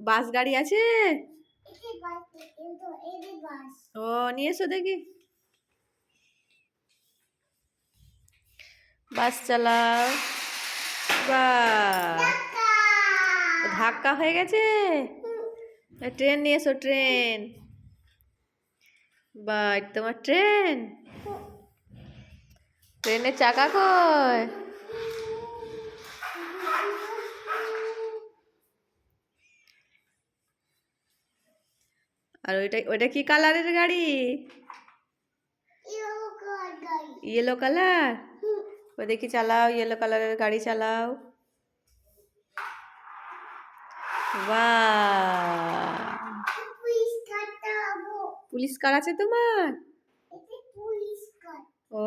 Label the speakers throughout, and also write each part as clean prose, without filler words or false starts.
Speaker 1: বাস গাড়ি আছে? ও নিয়ে এসো দেখি। বাস চালাও। বাহ, ধাক্কা হয়ে গেছে। ট্রেন নিয়ে এসো, ট্রেন। বাহ, তোমার ট্রেন। ট্রেনের চাকা কই? আর ওইটা কি কালারের গাড়ি? Yellow colour. ও দেখি চালাও, ইয়েলো কালারের গাড়ি চালাও। বাহ, পুলিশ কার আছে তোমার? ও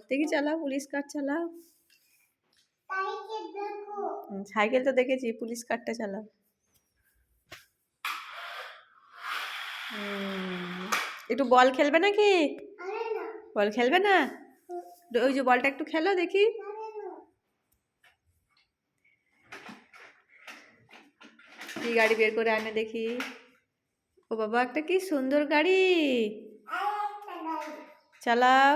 Speaker 1: দেখি চালাও, পুলিশ কার চালাও। সাইকেল তো দেখেছি, পুলিশ কারটা চালাও। একটু বল খেলবে নাকি? বল খেলবে না? ওই যে বলটা একটু খেলো দেখি। কি গাড়ি বের করে আনে দেখি। ও বাবা, একটা কি সুন্দর গাড়ি। চালাও।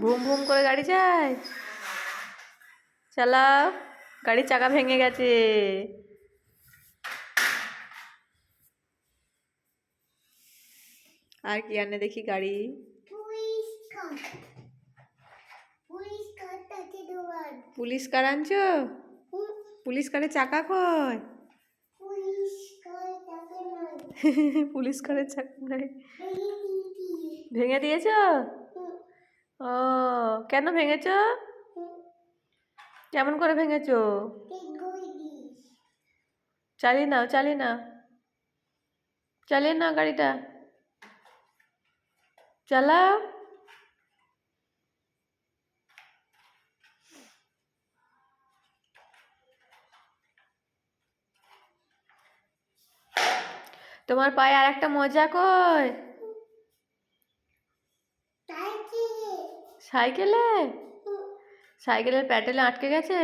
Speaker 1: ভুম ভুম করে গাড়ি যায়। চালাও। গাড়ির চাকা ভেঙে গেছে। আর কি আনে দেখি গাড়ি। পুলিশ কার আনছো? পুলিশ কারের চাকা কই? পুলিশ কারের চাকা নাই। ভেঙে দিয়েছো? ও কেন ভেঙেছো? কেমন করে ভেঙেছো? চালিয়ে নাও, চালিয়ে নাও, চালিয়ে নাও গাড়িটা। চালাও। তোমার পায়ে আর একটা মোজা কই? সাইকেলে? সাইকেলের প্যাডেলে আটকে গেছে।